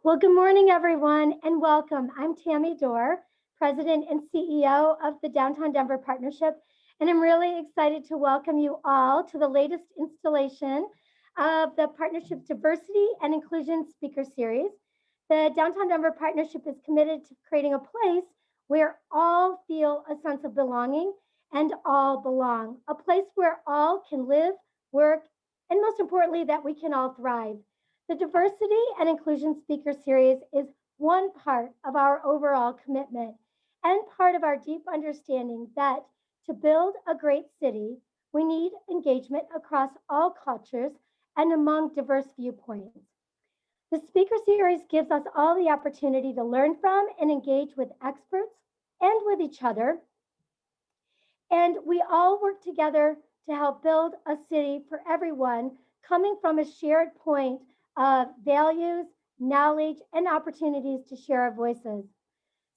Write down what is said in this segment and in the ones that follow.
Well, good morning, everyone, and welcome. I'm Tammy Dorr, President and CEO of the Downtown Denver Partnership, and I'm really excited to welcome you all to the latest installation of the Partnership's Diversity and Inclusion Speaker Series. The Downtown Denver Partnership is committed to creating a place where all feel a sense of belonging and all belong, a place where all can live, work, and most importantly, that we can all thrive. The Diversity and Inclusion Speaker Series is one part of our overall commitment and part of our deep understanding that to build a great city, we need engagement across all cultures and among diverse viewpoints. The speaker series gives us all the opportunity to learn from and engage with experts and with each other. And we all work together to help build a city for everyone coming from a shared point of values, knowledge, and opportunities to share our voices.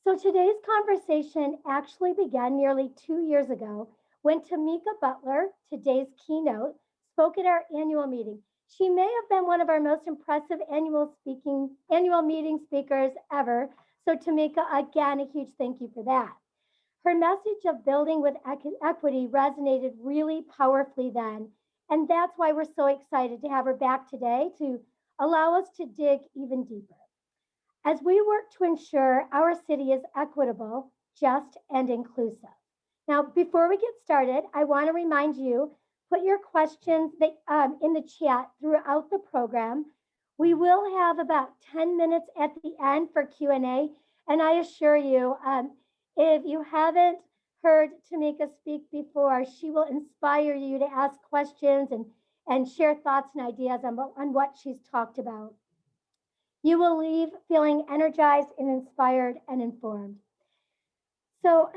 So today's conversation actually began nearly 2 years ago when Tamika Butler, today's keynote, spoke at our annual meeting. She may have been one of our most impressive annual meeting speakers ever. So Tamika, again, a huge thank you for that. Her message of building with equity resonated really powerfully then. And that's why we're so excited to have her back today to allow us to dig even deeper. As we work to ensure our city is equitable, just, and inclusive. Now, before we get started, I want to remind you, put your questions in the chat throughout the program. We will have about 10 minutes at the end for Q&A, and I assure you, if you haven't heard Tamika speak before, she will inspire you to ask questions and share thoughts and ideas on what she's talked about. You will leave feeling energized and inspired and informed. So,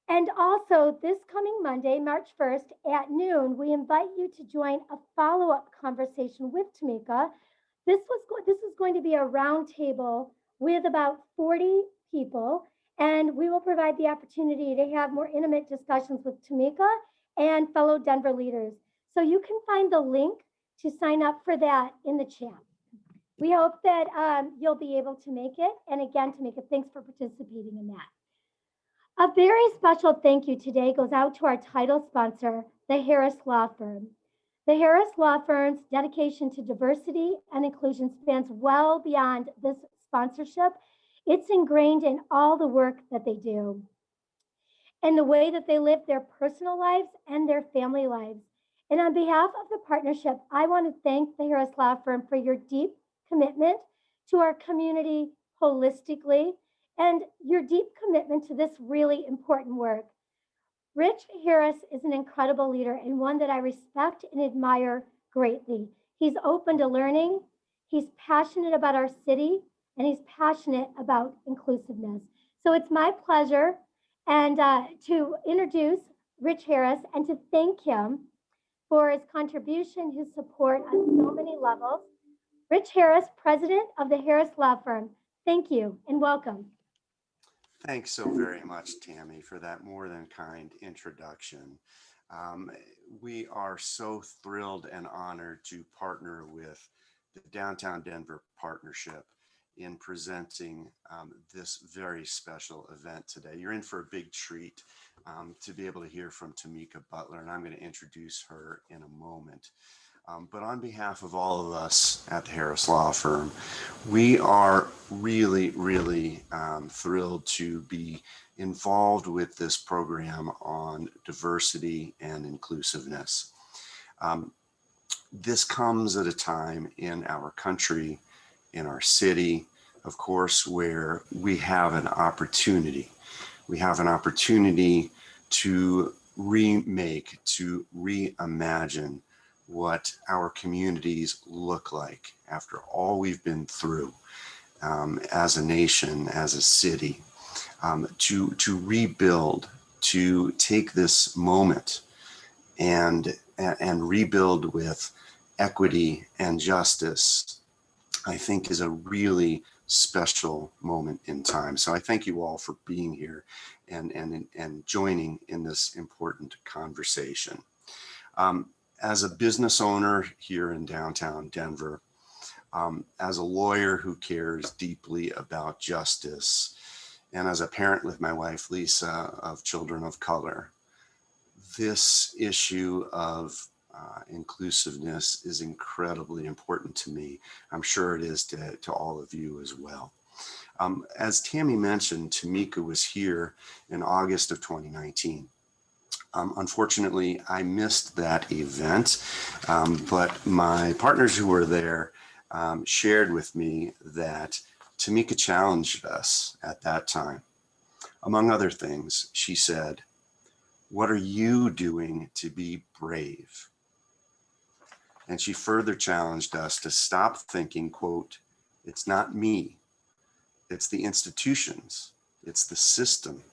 and also this coming Monday, March 1st at noon, we invite you to join a follow-up conversation with Tamika. This is going to be a roundtable with about 40 people, and we will provide the opportunity to have more intimate discussions with Tamika and fellow Denver leaders. So you can find the link to sign up for that in the chat. We hope that you'll be able to make it. And again, Tamika, thanks for participating in that. A very special thank you today goes out to our title sponsor, the Harris Law Firm. The Harris Law Firm's dedication to diversity and inclusion spans well beyond this sponsorship. It's ingrained in all the work that they do and the way that they live their personal lives and their family lives. And on behalf of the partnership, I want to thank the Harris Law Firm for your deep commitment to our community holistically and your deep commitment to this really important work. Rich Harris is an incredible leader and one that I respect and admire greatly. He's open to learning, he's passionate about our city, and he's passionate about inclusiveness. So it's my pleasure and to introduce Rich Harris and to thank him for his contribution, his support on so many levels. Rich Harris, president of the Harris Law Firm. Thank you and welcome. Thanks so very much, Tammy, for that more than kind introduction. We are so thrilled and honored to partner with the Downtown Denver Partnership in presenting this very special event today. You're in for a big treat to be able to hear from Tamika Butler, and I'm going to introduce her in a moment. But on behalf of all of us at the Harris Law Firm, we are really, really thrilled to be involved with this program on diversity and inclusiveness. This comes at a time in our country, in our city, of course, where we have an opportunity. We have an opportunity to remake, to reimagine what our communities look like after all we've been through as a nation, as a city, to rebuild, to take this moment and rebuild with equity and justice, I think is a really special moment in time. So I thank you all for being here and joining in this important conversation. As a business owner here in downtown Denver, As a lawyer who cares deeply about justice, and as a parent with my wife, Lisa, of children of color, this issue of inclusiveness is incredibly important to me. I'm sure it is to all of you as well. As Tammy mentioned, Tamika was here in August of 2019. Unfortunately, I missed that event, but my partners who were there shared with me that Tamika challenged us at that time. Among other things, she said, "What are you doing to be brave?" And she further challenged us to stop thinking, quote, "It's not me, it's the institutions, it's the system."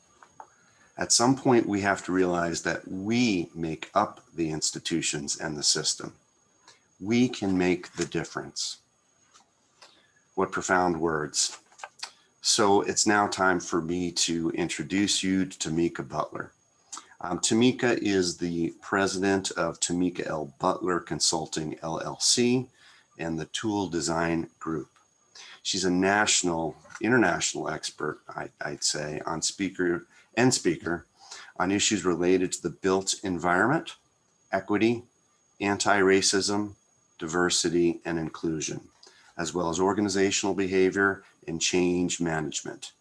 At some point, we have to realize that we make up the institutions and the system. We can make the difference. What profound words. So it's now time for me to introduce you to Tamika Butler. Tamika is the president of Tamika L. Butler Consulting LLC and the Tool Design Group. She's a international expert, I'd say, on speaker on issues related to the built environment, equity, anti-racism, diversity, and inclusion, as well as organizational behavior and change management.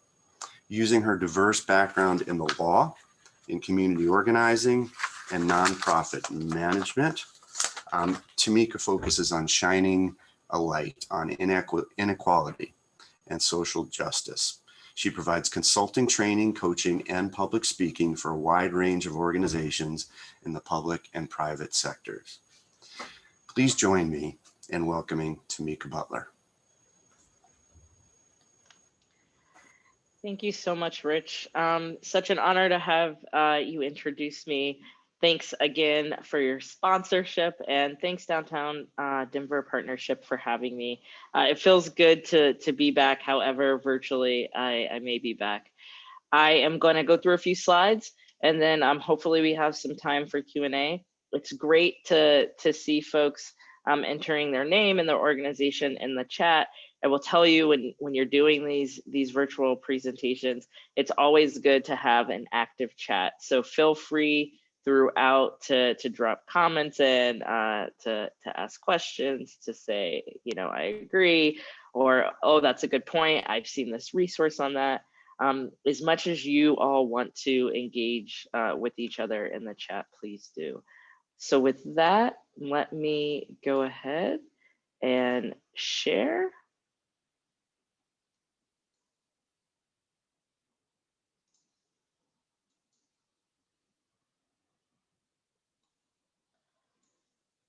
Using her diverse background in the law, in community organizing, and nonprofit management, Tamika focuses on shining a light on inequality and social justice. She provides consulting, training, coaching, and public speaking for a wide range of organizations in the public and private sectors. Please join me in welcoming Tamika Butler. Thank you so much, Rich. Such an honor to have you introduce me. Thanks again for your sponsorship, and thanks Downtown Denver Partnership for having me. It feels good to be back, however virtually I may be back. I am going to go through a few slides, and then hopefully we have some time for Q&A. It's great to see folks entering their name and their organization in the chat. I will tell you, when you're doing these virtual presentations, it's always good to have an active chat. So feel free throughout to drop comments in, to ask questions, to say, I agree, or, oh, that's a good point, I've seen this resource on that. As much as you all want to engage with each other in the chat, please do. So with that, let me go ahead and share.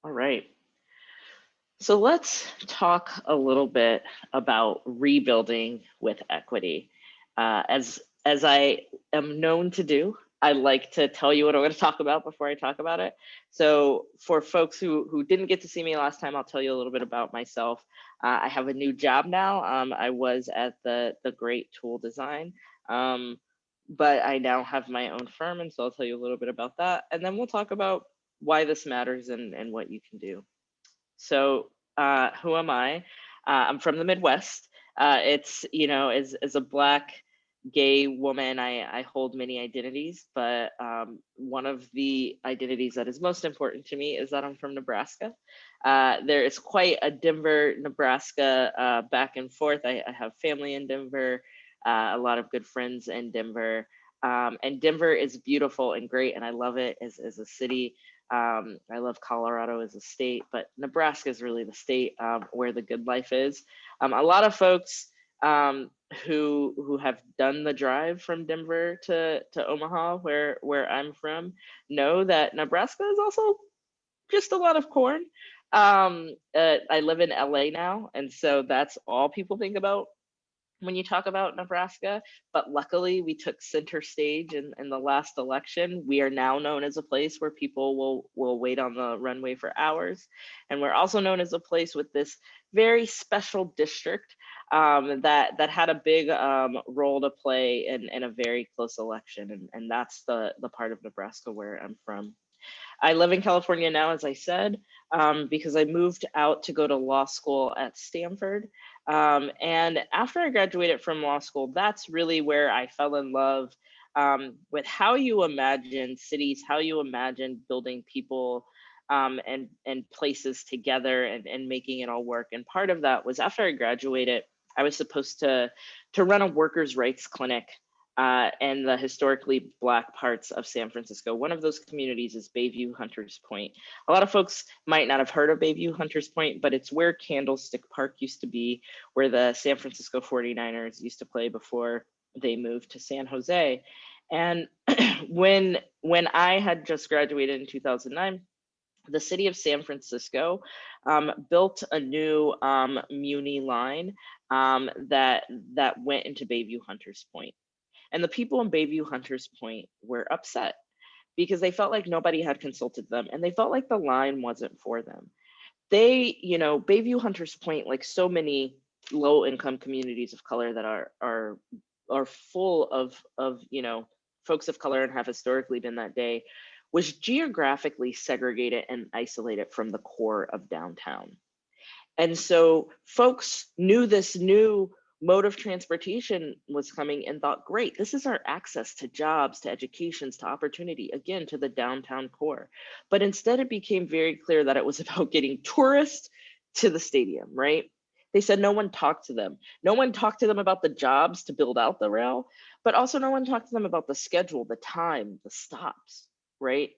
All right. So let's talk a little bit about rebuilding with equity. As I am known to do, I like to tell you what I'm going to talk about before I talk about it. So for folks who didn't get to see me last time, I'll tell you a little bit about myself. I have a new job now. I was at the Great Tool Design, but I now have my own firm, and so I'll tell you a little bit about that. And then we'll talk about why this matters and what you can do. So who am I? I'm from the Midwest. It's, as a Black gay woman, I hold many identities, but one of the identities that is most important to me is that I'm from Nebraska. There is quite a Denver, Nebraska back and forth. I have family in Denver, a lot of good friends in Denver. And Denver is beautiful and great, and I love it as a city. I love Colorado as a state, but Nebraska is really the state where the good life is. A lot of folks who have done the drive from Denver to Omaha, where I'm from, know that Nebraska is also just a lot of corn. I live in LA now, and so that's all people think about when you talk about Nebraska, but luckily we took center stage in the last election. We are now known as a place where people will wait on the runway for hours. And we're also known as a place with this very special district that had a big role to play in a very close election. And that's the part of Nebraska where I'm from. I live in California now, as I said, because I moved out to go to law school at Stanford. And after I graduated from law school, that's really where I fell in love with how you imagine cities, how you imagine building people and places together and making it all work. And part of that was after I graduated, I was supposed to run a workers' rights clinic in the historically Black parts of San Francisco. One of those communities is Bayview Hunters Point. A lot of folks might not have heard of Bayview Hunters Point, but it's where Candlestick Park used to be, where the San Francisco 49ers used to play before they moved to San Jose. And when I had just graduated in 2009, the city of San Francisco built a new Muni line that went into Bayview Hunters Point. And the people in Bayview Hunters Point were upset because they felt like nobody had consulted them and they felt like the line wasn't for them. They, Bayview Hunters Point, like so many low income communities of color that are full of folks of color and have historically been that day, was geographically segregated and isolated from the core of downtown. And so folks knew this new mode of transportation was coming and thought, great, this is our access to jobs, to educations, to opportunity, again, to the downtown core. But instead it became very clear that it was about getting tourists to the stadium, right? They said no one talked to them. No one talked to them about the jobs to build out the rail, but also no one talked to them about the schedule, the time, the stops, right?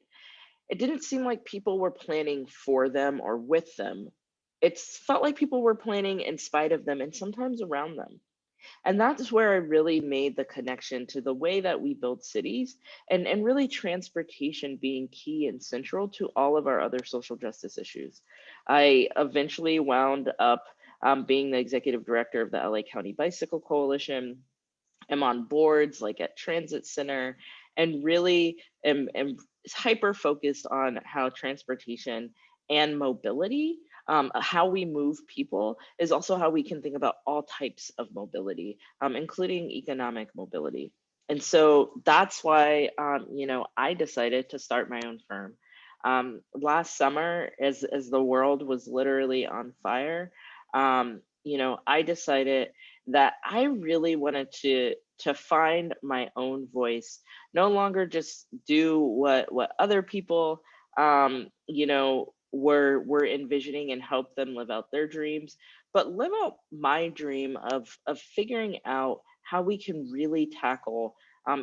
It didn't seem like people were planning for them or with them. It felt like people were planning in spite of them and sometimes around them. And that's where I really made the connection to the way that we build cities and really transportation being key and central to all of our other social justice issues. I eventually wound up being the executive director of the LA County Bicycle Coalition. I'm on boards like at Transit Center and really am hyper focused on how transportation and mobility, how we move people, is also how we can think about all types of mobility, including economic mobility. And so that's why, I decided to start my own firm. Last summer, as the world was literally on fire, I decided that I really wanted to find my own voice, no longer just do what other people were envisioning and help them live out their dreams, but live out my dream of figuring out how we can really tackle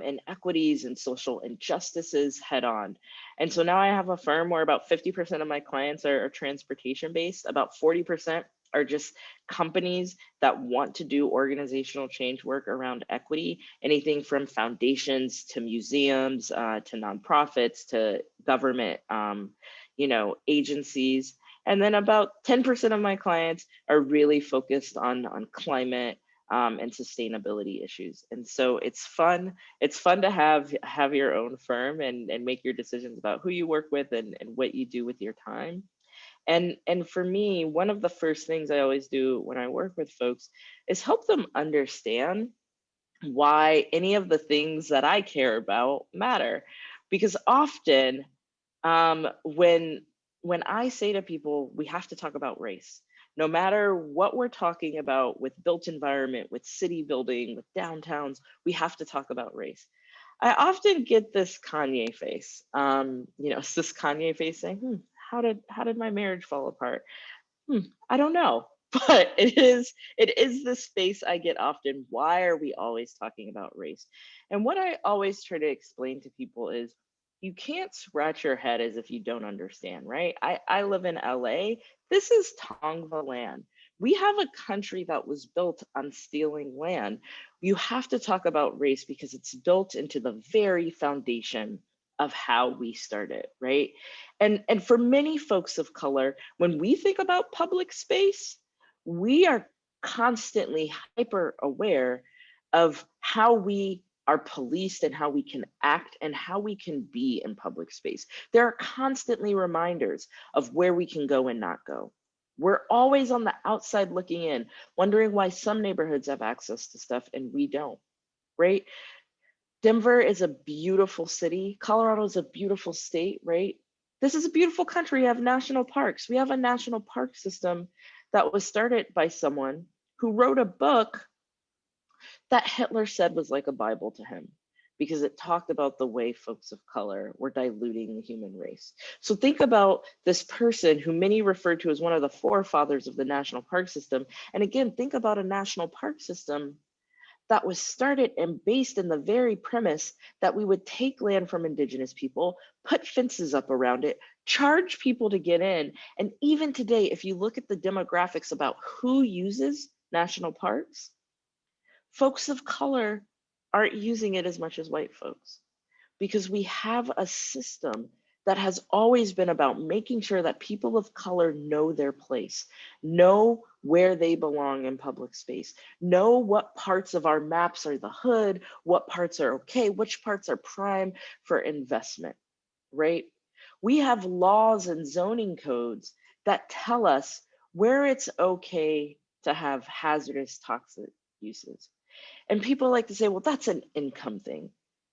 inequities and social injustices head on. And so now I have a firm where about 50% of my clients are transportation based, about 40% are just companies that want to do organizational change work around equity, anything from foundations to museums to nonprofits to government agencies. And then about 10% of my clients are really focused on climate and sustainability issues. And so it's fun. It's fun to have your own firm and make your decisions about who you work with and what you do with your time. And for me, one of the first things I always do when I work with folks is help them understand why any of the things that I care about matter. Because often when I say to people, we have to talk about race, no matter what we're talking about with built environment, with city building, with downtowns, we have to talk about race. I often get this Kanye face, it's this Kanye face saying, how did my marriage fall apart? I don't know. But it is the space I get often. Why are we always talking about race? And what I always try to explain to people is you can't scratch your head as if you don't understand, right? I live in LA. This is Tongva land. We have a country that was built on stealing land. You have to talk about race because it's built into the very foundation of how we started, right? And for many folks of color, when we think about public space, we are constantly hyper aware of how we are policed and how we can act and how we can be in public space. There are constantly reminders of where we can go and not go. We're always on the outside looking in, wondering why some neighborhoods have access to stuff and we don't, right? Denver is a beautiful city. Colorado is a beautiful state, right? This is a beautiful country. We have national parks. We have a national park system that was started by someone who wrote a book that Hitler said was like a Bible to him because it talked about the way folks of color were diluting the human race. So think about this person who many refer to as one of the forefathers of the national park system. And again, think about a national park system that was started and based in the very premise that we would take land from indigenous people, put fences up around it, charge people to get in. And even today, if you look at the demographics about who uses national parks, folks of color aren't using it as much as white folks because we have a system that has always been about making sure that people of color know their place, know where they belong in public space, know what parts of our maps are the hood, what parts are okay, which parts are prime for investment, right? We have laws and zoning codes that tell us where it's okay to have hazardous toxic uses. And people like to say, well, that's an income thing.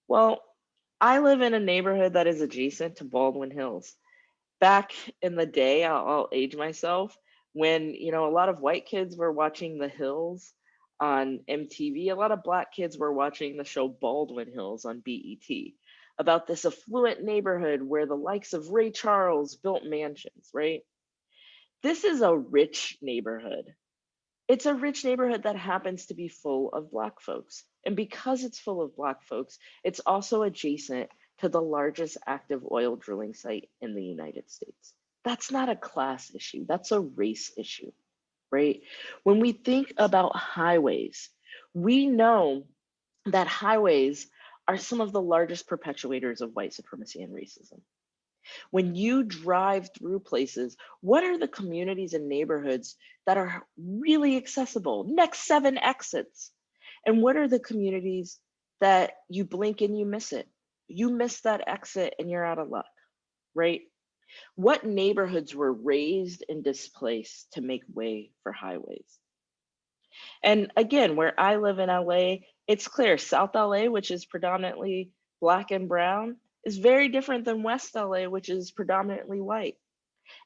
Well, I live in a neighborhood that is adjacent to Baldwin Hills. Back in the day, I'll age myself, when a lot of white kids were watching The Hills on MTV, a lot of black kids were watching the show Baldwin Hills on BET about this affluent neighborhood where the likes of Ray Charles built mansions, right? This is a rich neighborhood. It's a rich neighborhood that happens to be full of Black folks. And because it's full of Black folks, it's also adjacent to the largest active oil drilling site in the United States. That's not a class issue, that's a race issue, right? When we think about highways, we know that highways are some of the largest perpetuators of white supremacy and racism. When you drive through places, what are the communities and neighborhoods that are really accessible? Next 7 exits. And what are the communities that you blink and you miss it? You miss that exit and you're out of luck, right? What neighborhoods were raised and displaced to make way for highways? And again, where I live in LA, it's clear South LA, which is predominantly Black and brown, is very different than West LA, which is predominantly white.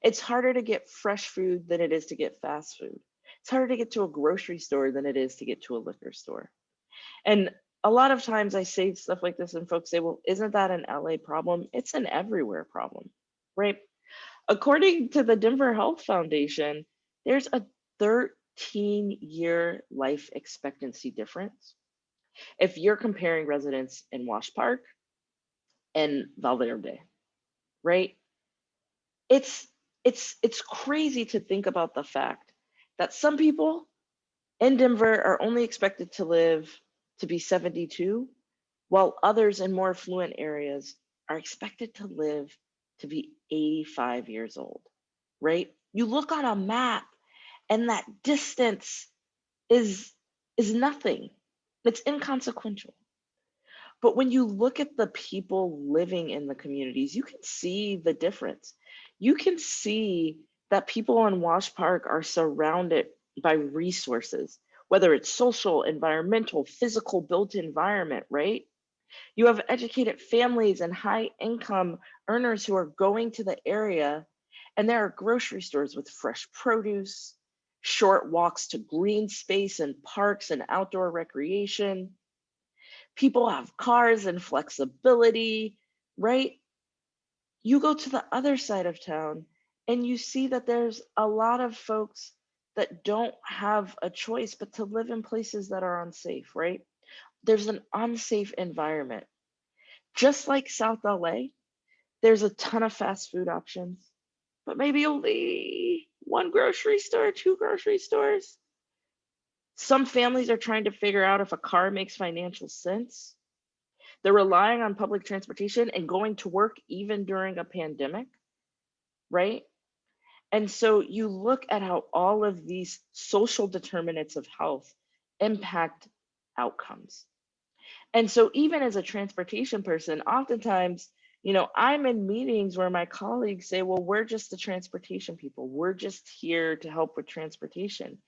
It's harder to get fresh food than it is to get fast food. It's harder to get to a grocery store than it is to get to a liquor store. And a lot of times I say stuff like this and folks say, well, isn't that an LA problem? It's an everywhere problem, right? According to the Denver Health Foundation, there's a 13-year life expectancy difference if you're comparing residents in Wash Park and Valverde, right? It's crazy to think about the fact that some people in Denver are only expected to live to be 72, while others in more affluent areas are expected to live to be 85 years old, right? You look on a map and that distance is is nothing. It's inconsequential. But when you look at the people living in the communities, you can see the difference. You can see that people on Wash Park are surrounded by resources, whether it's social, environmental, physical, built environment, right? You have educated families and high income earners who are going to the area, and there are grocery stores with fresh produce, short walks to green space and parks and outdoor recreation. People have cars and flexibility, right? You go to the other side of town and you see that there's a lot of folks that don't have a choice but to live in places that are unsafe, right? There's an unsafe environment. Just like South LA, there's a ton of fast food options, but maybe only one grocery store, 2 grocery stores. Some families are trying to figure out if a car makes financial sense. They're relying on public transportation and going to work even during a pandemic, right? And so you look at how all of these social determinants of health impact outcomes. And so even as a transportation person, oftentimes, I'm in meetings where my colleagues say, well, we're just the transportation people. We're just here to help with transportation.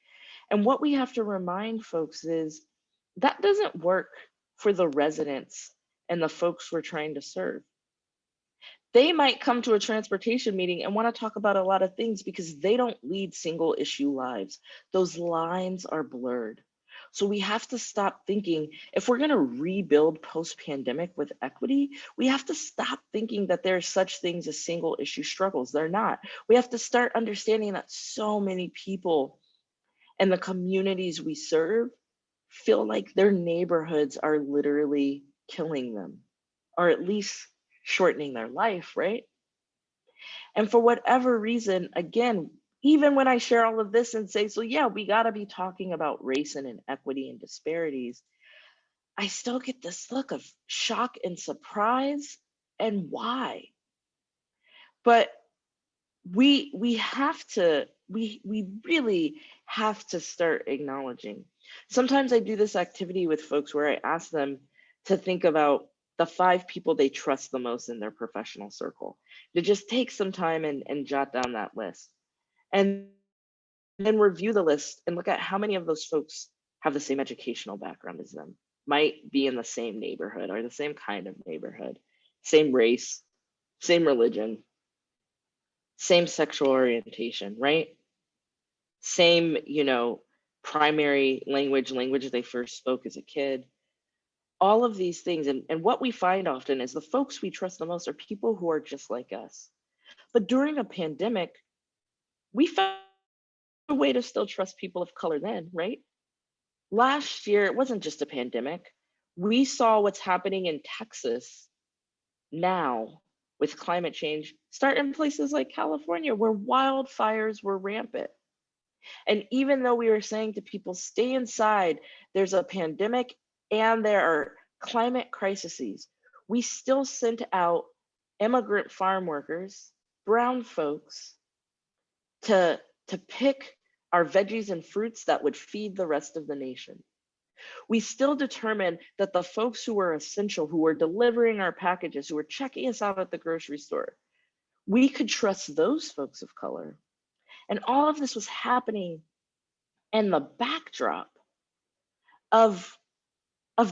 And what we have to remind folks is that doesn't work for the residents and the folks we're trying to serve. They might come to a transportation meeting and want to talk about a lot of things because they don't lead single issue lives. Those lines are blurred. So we have to stop thinking, if we're going to rebuild post-pandemic with equity, we have to stop thinking that there are such things as single issue struggles. They're not. We have to start understanding that so many people and the communities we serve feel like their neighborhoods are literally killing them, or at least shortening their life, right? And for whatever reason, again, even when I share all of this and say, so yeah, we got to be talking about race and inequity and disparities, I still get this look of shock and surprise. And why? But we have to, we really have to start acknowledging. Sometimes I do this activity with folks where I ask them to think about the 5 people they trust the most in their professional circle, to just take some time and jot down that list, and then review the list and look at how many of those folks have the same educational background as them, might be in the same neighborhood or the same kind of neighborhood, same race, same religion, same sexual orientation, right? Same, primary language they first spoke as a kid, all of these things. And what we find often is the folks we trust the most are people who are just like us. But during a pandemic, we found a way to still trust people of color then, right? Last year, it wasn't just a pandemic. We saw what's happening in Texas now with climate change start in places like California, where wildfires were rampant. And even though we were saying to people, stay inside, there's a pandemic and there are climate crises, we still sent out immigrant farm workers, brown folks, to, to pick our veggies and fruits that would feed the rest of the nation. We still determined that the folks who were essential, who were delivering our packages, who were checking us out at the grocery store, we could trust those folks of color. And all of this was happening in the backdrop of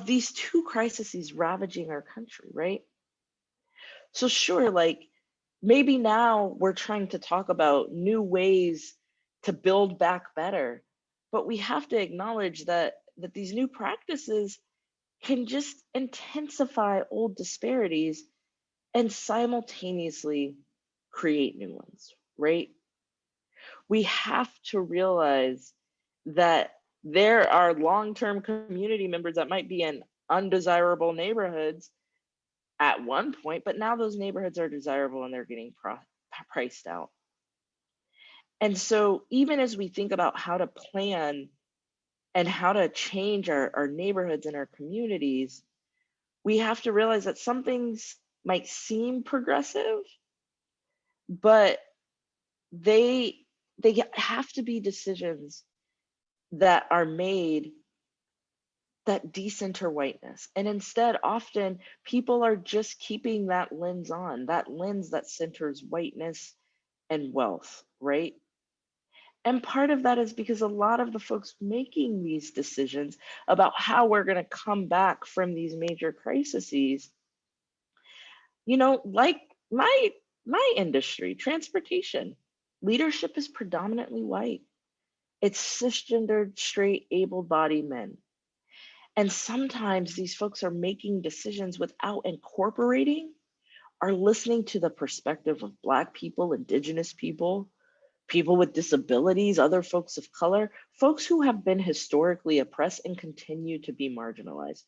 these 2 crises ravaging our country, right? So sure, like maybe now we're trying to talk about new ways to build back better, but we have to acknowledge that these new practices can just intensify old disparities and simultaneously create new ones, right? We have to realize that there are long-term community members that might be in undesirable neighborhoods at one point, but now those neighborhoods are desirable and they're getting priced out. And so even as we think about how to plan and how to change our neighborhoods and our communities, we have to realize that some things might seem progressive, but they have to be decisions that are made that decenter whiteness. And instead, often people are just keeping that lens on, that lens that centers whiteness and wealth, right? And part of that is because a lot of the folks making these decisions about how we're going to come back from these major crises, like my industry, transportation, leadership is predominantly white. It's cisgendered, straight, able-bodied men. And sometimes these folks are making decisions without incorporating or listening to the perspective of Black people, Indigenous people, people with disabilities, other folks of color, folks who have been historically oppressed and continue to be marginalized.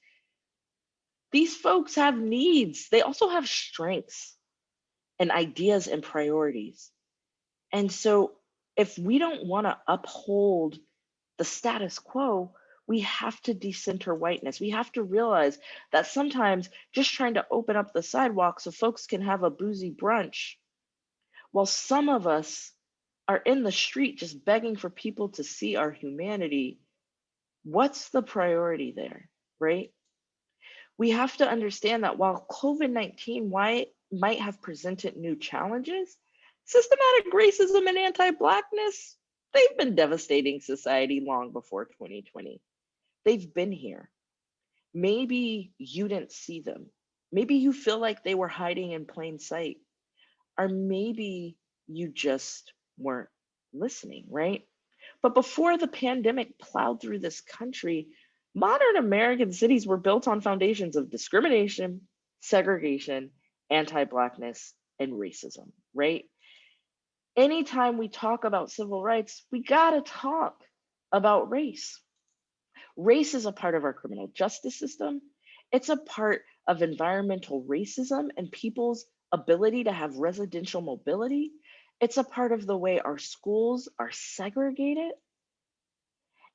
These folks have needs. They also have strengths and ideas and priorities. And so if we don't want to uphold the status quo, we have to decenter whiteness. We have to realize that sometimes just trying to open up the sidewalk so folks can have a boozy brunch, while some of us are in the street just begging for people to see our humanity, what's the priority there, right? We have to understand that while COVID-19 might have presented new challenges, systematic racism and anti-Blackness, they've been devastating society long before 2020. They've been here. Maybe you didn't see them. Maybe you feel like they were hiding in plain sight. or maybe you just weren't listening, right? But before the pandemic plowed through this country, modern American cities were built on foundations of discrimination, segregation, anti Blackness, and racism, right? Anytime we talk about civil rights, we gotta talk about race. Race is a part of our criminal justice system. It's a part of environmental racism and people's ability to have residential mobility. It's a part of the way our schools are segregated.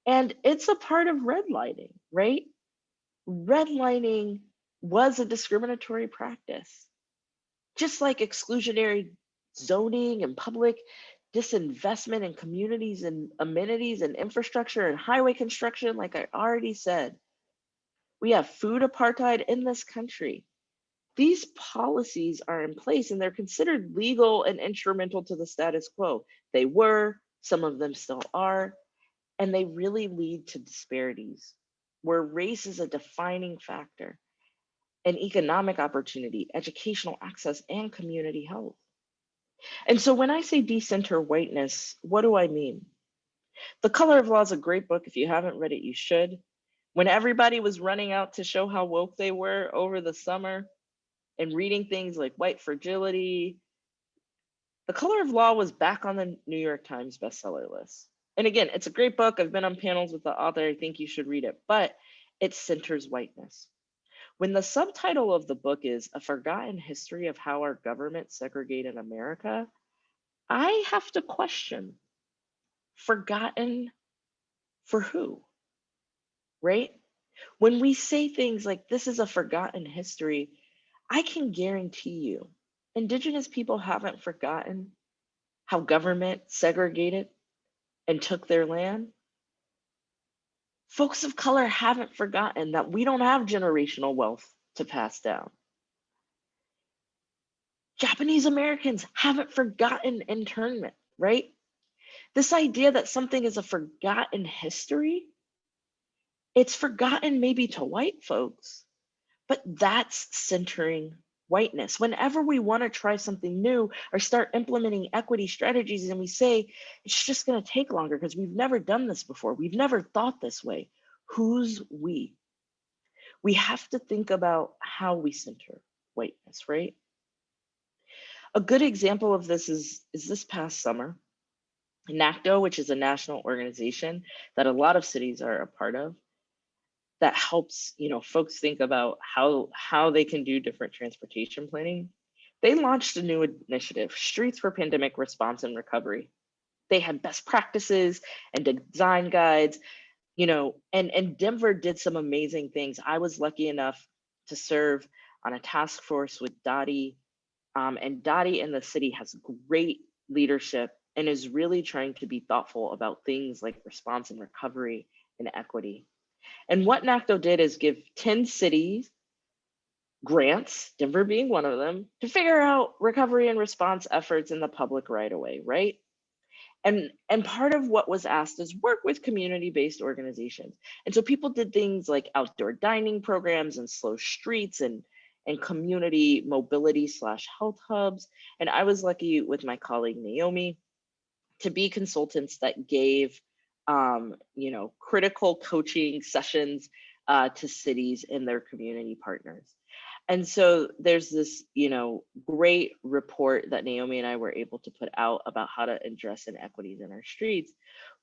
And it's a part of redlining, right? Redlining was a discriminatory practice, just like exclusionary zoning and public disinvestment in communities and amenities and infrastructure and highway construction, like I already said. We have food apartheid in this country. These policies are in place and they're considered legal and instrumental to the status quo. They were, some of them still are, and they really lead to disparities where race is a defining factor in economic opportunity, educational access, and community health. And so when I say decenter whiteness, what do I mean? The Color of Law is a great book. If you haven't read it, you should. When everybody was running out to show how woke they were over the summer and reading things like White Fragility, The Color of Law was back on the New York Times bestseller list. And again, it's a great book. I've been on panels with the author. I think you should read it, but it centers whiteness. When the subtitle of the book is A Forgotten History of How Our Government Segregated America, I have to question, forgotten for who, right? When we say things like this is a forgotten history, I can guarantee you, Indigenous people haven't forgotten how government segregated and took their land. Folks of color haven't forgotten that we don't have generational wealth to pass down. Japanese Americans haven't forgotten internment, right? This idea that something is a forgotten history, it's forgotten maybe to white folks, but that's centering whiteness. Whenever we want to try something new or start implementing equity strategies and we say, it's just going to take longer because we've never done this before, we've never thought this way. Who's we? We have to think about how we center whiteness, right? A good example of this is this past summer. NACDO, which is a national organization that a lot of cities are a part of, that helps folks think about how they can do different transportation planning. They launched a new initiative, Streets for Pandemic Response and Recovery. They had best practices and design guides, and Denver did some amazing things. I was lucky enough to serve on a task force with Dottie, and Dottie in the city has great leadership and is really trying to be thoughtful about things like response and recovery and equity. And what NACDO did is give 10 cities grants, Denver being one of them, to figure out recovery and response efforts in the public right away, right? And part of what was asked is work with community-based organizations. And so people did things like outdoor dining programs and slow streets and community mobility / health hubs. And I was lucky with my colleague Naomi to be consultants that gave critical coaching sessions to cities and their community partners. And so there's this, great report that Naomi and I were able to put out about how to address inequities in our streets.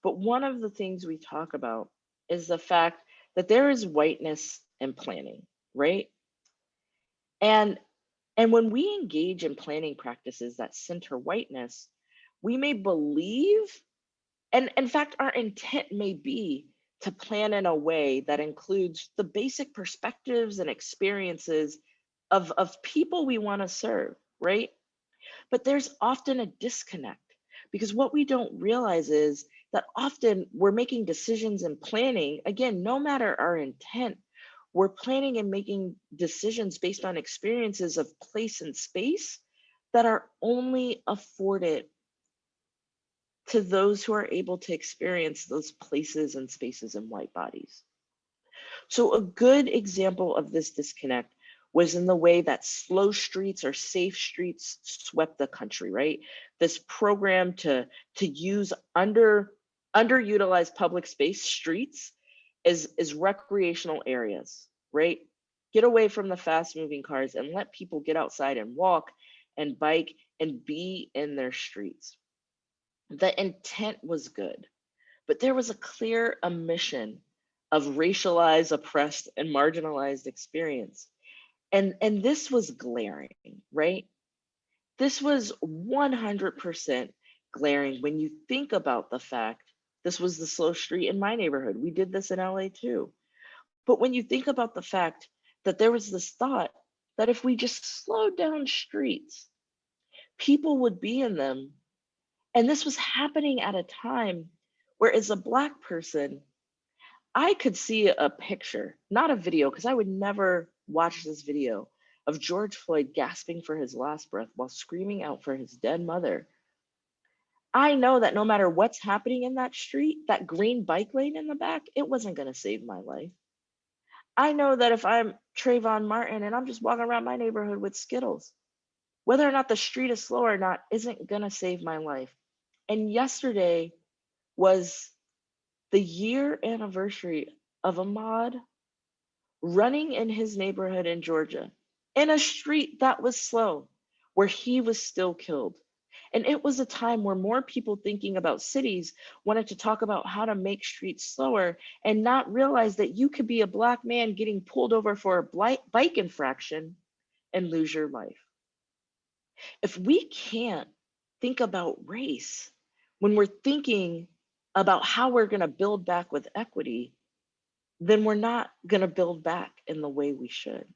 But one of the things we talk about is the fact that there is whiteness in planning, right? And when we engage in planning practices that center whiteness, we may believe, and in fact, our intent may be to plan in a way that includes the basic perspectives and experiences of people we want to serve, right? But there's often a disconnect because what we don't realize is that often we're making decisions and planning, again, no matter our intent, we're planning and making decisions based on experiences of place and space that are only afforded to those who are able to experience those places and spaces in white bodies. So a good example of this disconnect was in the way that slow streets or safe streets swept the country, right? This program to use underutilized public space streets is recreational areas, right? Get away from the fast moving cars and let people get outside and walk and bike and be in their streets. The intent was good, but there was a clear omission of racialized, oppressed, and marginalized experience. And this was glaring, right? This was 100% glaring when you think about the fact this was the slow street in my neighborhood. We did this in LA too. But when you think about the fact that there was this thought that if we just slowed down streets, people would be in them. And this was happening at a time where, as a Black person, I could see a picture, not a video, because I would never watch this video of George Floyd gasping for his last breath while screaming out for his dead mother. I know that no matter what's happening in that street, that green bike lane in the back, it wasn't going to save my life. I know that if I'm Trayvon Martin and I'm just walking around my neighborhood with Skittles, whether or not the street is slow or not isn't going to save my life. And yesterday was the year anniversary of Ahmaud running in his neighborhood in Georgia in a street that was slow, where he was still killed. And it was a time where more people thinking about cities wanted to talk about how to make streets slower and not realize that you could be a Black man getting pulled over for a bike infraction and lose your life. If we can't think about race when we're thinking about how we're going to build back with equity, then we're not going to build back in the way we should.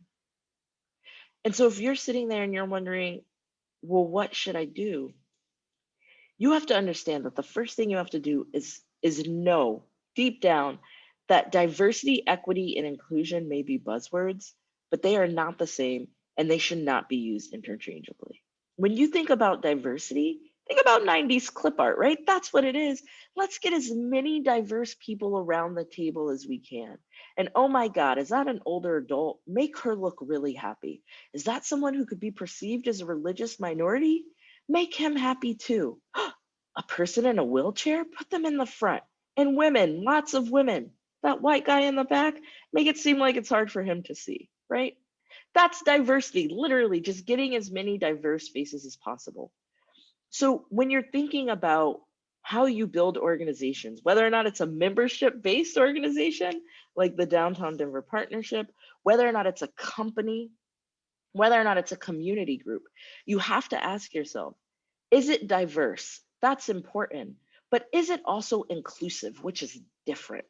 And so if you're sitting there and you're wondering, well, what should I do? You have to understand that the first thing you have to do is know deep down that diversity, equity, and inclusion may be buzzwords, but they are not the same and they should not be used interchangeably. When you think about diversity, think about 90s clip art, right? That's what it is. Let's get as many diverse people around the table as we can. And oh my God, is that an older adult? Make her look really happy. Is that someone who could be perceived as a religious minority? Make him happy too. A person in a wheelchair? Put them in the front. And women, lots of women. That white guy in the back, make it seem like it's hard for him to see, right? That's diversity, literally just getting as many diverse faces as possible. So when you're thinking about how you build organizations, whether or not it's a membership-based organization like the Downtown Denver Partnership, whether or not it's a company, whether or not it's a community group, you have to ask yourself, is it diverse? That's important. But is it also inclusive, which is different?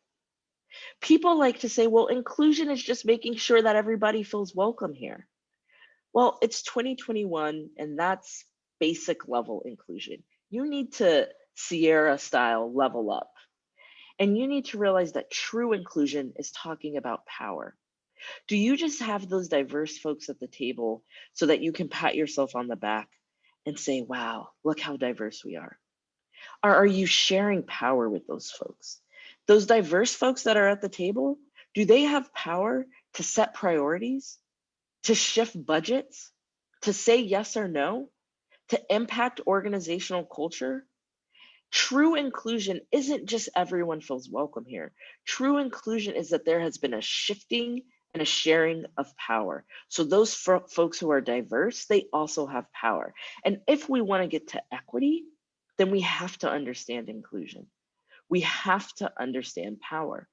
People like to say, well, inclusion is just making sure that everybody feels welcome here. Well, it's 2021, and that's basic level inclusion. You need to Sierra style level up. And you need to realize that true inclusion is talking about power. Do you just have those diverse folks at the table so that you can pat yourself on the back and say, wow, look how diverse we are? Or are you sharing power with those folks? Those diverse folks that are at the table, do they have power to set priorities, to shift budgets, to say yes or no, to impact organizational culture? True inclusion isn't just everyone feels welcome here. True inclusion is that there has been a shifting and a sharing of power. So those folks who are diverse, they also have power. And if we want to get to equity, then we have to understand inclusion. We have to understand power.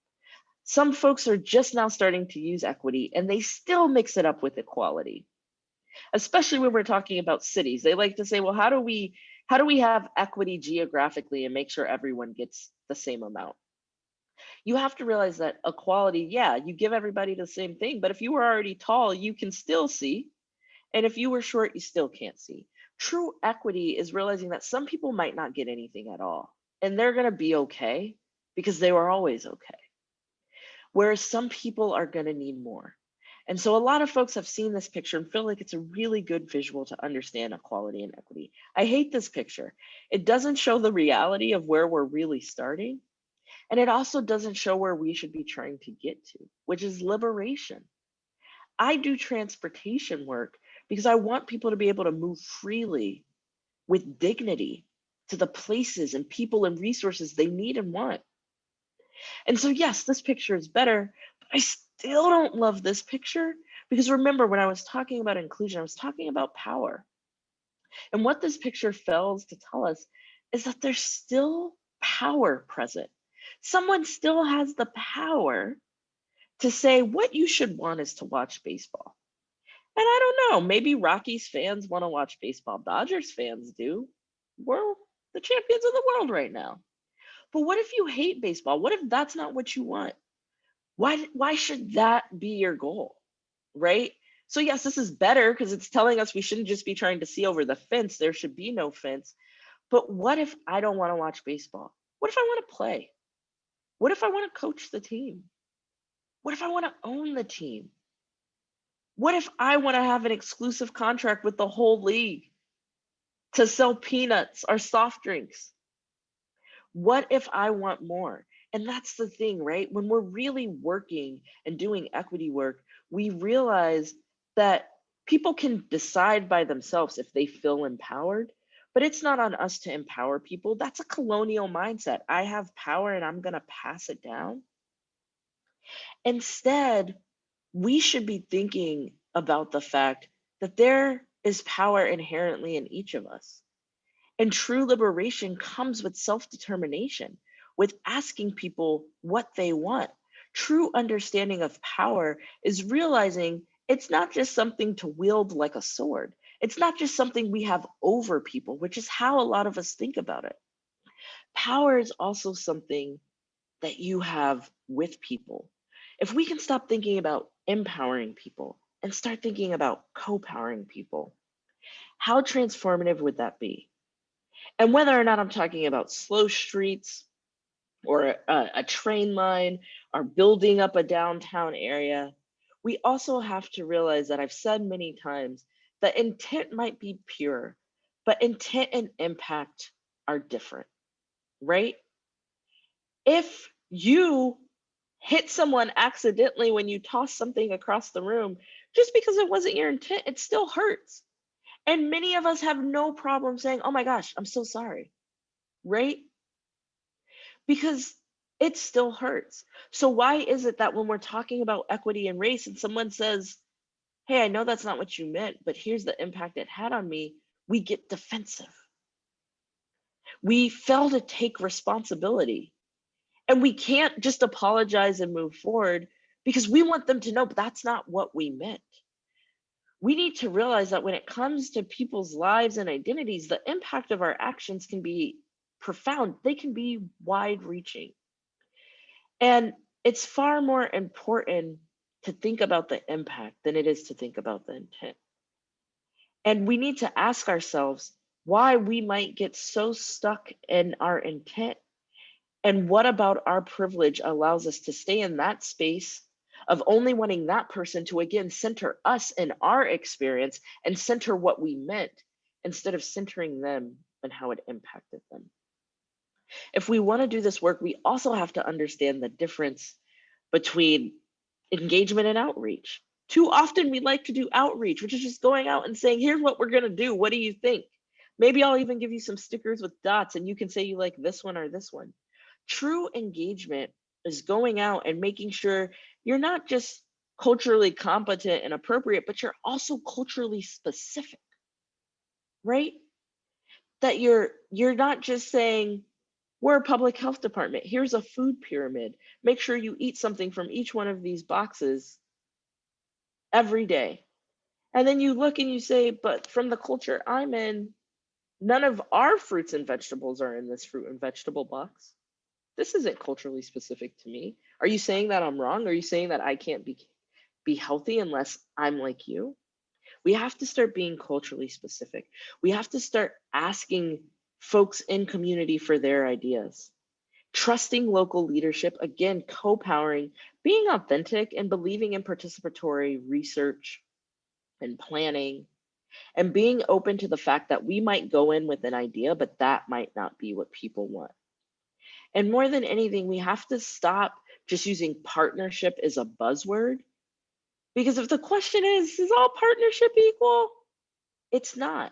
Some folks are just now starting to use equity and they still mix it up with equality, especially when we're talking about cities. They like to say, well, how do we have equity geographically and make sure everyone gets the same amount? You have to realize that equality, yeah, you give everybody the same thing, but if you were already tall, you can still see. And if you were short, you still can't see. True equity is realizing that some people might not get anything at all, and they're going to be okay because they were always okay. Whereas some people are going to need more. And so a lot of folks have seen this picture and feel like it's a really good visual to understand equality and equity. I hate this picture. It doesn't show the reality of where we're really starting. And it also doesn't show where we should be trying to get to, which is liberation. I do transportation work because I want people to be able to move freely with dignity to the places and people and resources they need and want. And so, yes, this picture is better, but I still don't love this picture because remember, when I was talking about inclusion, I was talking about power. And what this picture fails to tell us is that there's still power present. Someone still has the power to say what you should want is to watch baseball. And I don't know, maybe Rockies fans want to watch baseball. Dodgers fans do. We're the champions of the world right now. But what if you hate baseball? What if that's not what you want? Why should that be your goal? Right? So yes, this is better because it's telling us we shouldn't just be trying to see over the fence. There should be no fence. But what if I don't want to watch baseball? What if I want to play? What if I want to coach the team? What if I want to own the team? What if I want to have an exclusive contract with the whole league to sell peanuts or soft drinks? What if I want more? And that's the thing, right? When we're really working and doing equity work, we realize that people can decide by themselves if they feel empowered, but it's not on us to empower people. That's a colonial mindset. I have power and I'm going to pass it down. Instead, we should be thinking about the fact that there is power inherently in each of us. And true liberation comes with self determination, with asking people what they want. True understanding of power is realizing it's not just something to wield like a sword. It's not just something we have over people, which is how a lot of us think about it. Power is also something that you have with people. If we can stop thinking about empowering people and start thinking about co-powering people, how transformative would that be? And whether or not I'm talking about slow streets or a train line or building up a downtown area, we also have to realize that I've said many times that intent might be pure, but intent and impact are different, right? If you hit someone accidentally when you toss something across the room, just because it wasn't your intent, it still hurts. And many of us have no problem saying, oh my gosh, I'm so sorry, right? Because it still hurts. So, why is it that when we're talking about equity and race and someone says, hey, I know that's not what you meant, but here's the impact it had on me, we get defensive? We fail to take responsibility. And we can't just apologize and move forward because we want them to know, but that's not what we meant. We need to realize that when it comes to people's lives and identities, the impact of our actions can be profound, they can be wide reaching. And it's far more important to think about the impact than it is to think about the intent. And we need to ask ourselves why we might get so stuck in our intent. And what about our privilege allows us to stay in that space of only wanting that person to again center us in our experience and center what we meant instead of centering them and how it impacted them. If we want to do this work, we also have to understand the difference between engagement and outreach. Too often we like to do outreach, which is just going out and saying, here's what we're going to do. What do you think? Maybe I'll even give you some stickers with dots and you can say you like this one or this one. True engagement is going out and making sure you're not just culturally competent and appropriate, but you're also culturally specific, right? That you're not just saying, we're a public health department. Here's a food pyramid. Make sure you eat something from each one of these boxes every day. And then you look and you say, but from the culture I'm in, none of our fruits and vegetables are in this fruit and vegetable box. This isn't culturally specific to me. Are you saying that I'm wrong? Are you saying that I can't be healthy unless I'm like you? We have to start being culturally specific. We have to start asking folks in community for their ideas. Trusting local leadership, again, co-powering, being authentic and believing in participatory research and planning, and being open to the fact that we might go in with an idea, but that might not be what people want. And more than anything, we have to stop just using partnership as a buzzword Because if the question is all partnership equal? It's not.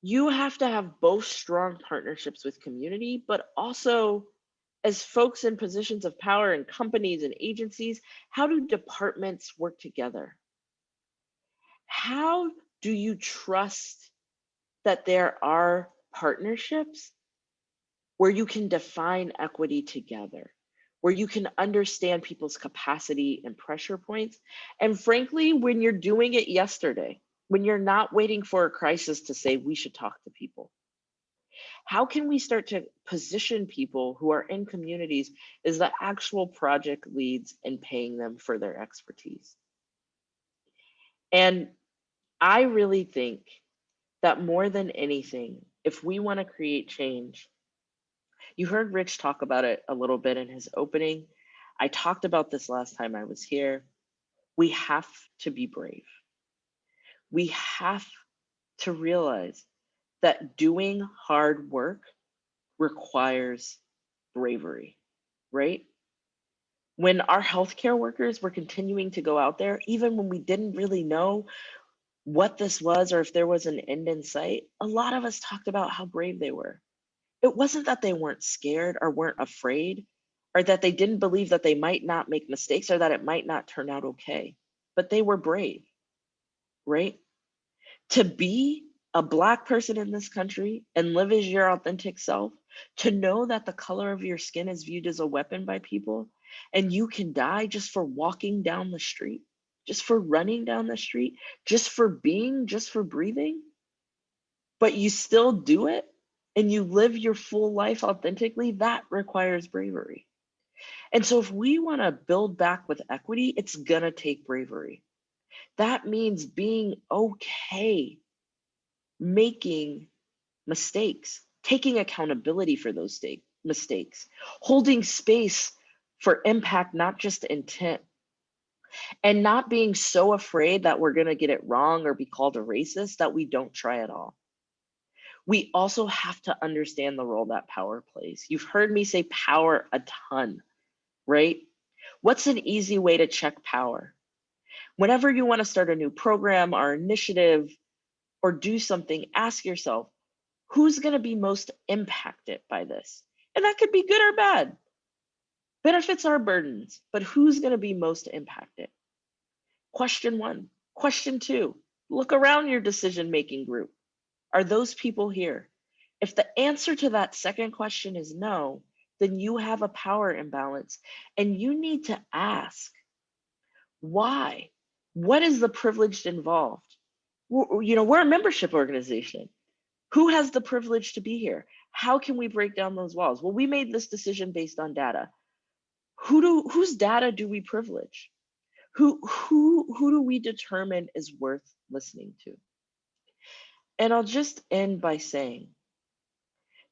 You have to have both strong partnerships with community, but also as folks in positions of power in companies and agencies, how do departments work together? How do you trust that there are partnerships where you can define equity together, where you can understand people's capacity and pressure points? And frankly, when you're doing it yesterday, when you're not waiting for a crisis to say we should talk to people, how can we start to position people who are in communities as the actual project leads and paying them for their expertise? And I really think that more than anything, if we want to create change, you heard Rich talk about it a little bit in his opening. I talked about this last time I was here. We have to be brave. We have to realize that doing hard work requires bravery, right? When our healthcare workers were continuing to go out there, even when we didn't really know what this was or if there was an end in sight, a lot of us talked about how brave they were. It wasn't that they weren't scared or weren't afraid or that they didn't believe that they might not make mistakes or that it might not turn out okay, but they were brave, right? To be a Black person in this country and live as your authentic self, to know that the color of your skin is viewed as a weapon by people and you can die just for walking down the street, just for running down the street, just for being, just for breathing, but you still do it and you live your full life authentically, that requires bravery. And so if we want to build back with equity, it's going to take bravery. That means being okay making mistakes, taking accountability for those mistakes, holding space for impact, not just intent, and not being so afraid that we're going to get it wrong or be called a racist that we don't try at all. We also have to understand the role that power plays. You've heard me say power a ton, right? What's an easy way to check power? Whenever you want to start a new program or initiative or do something, ask yourself, who's going to be most impacted by this? And that could be good or bad. Benefits are burdens, but who's going to be most impacted? Question one. Question two, look around your decision-making group. Are those people here? If the answer to that second question is no, then you have a power imbalance and you need to ask, why? What is the privilege involved? We're a membership organization. Who has the privilege to be here? How can we break down those walls? Well, we made this decision based on data. Whose data do we privilege? Who do we determine is worth listening to? And I'll just end by saying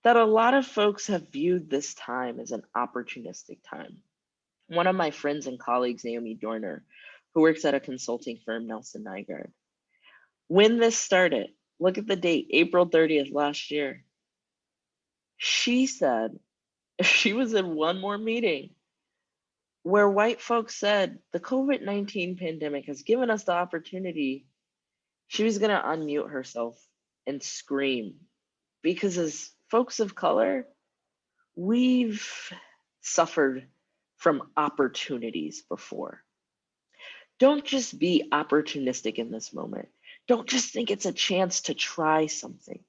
that a lot of folks have viewed this time as an opportunistic time. One of my friends and colleagues, Naomi Dorner, who works at a consulting firm, Nelson Nygaard, when this started, look at the date, April 30th last year. She said if she was in one more meeting where white folks said the COVID-19 pandemic has given us the opportunity, she was going to unmute herself and scream. Because as folks of color, we've suffered from opportunities before. Don't just be opportunistic in this moment. Don't just think it's a chance to try something.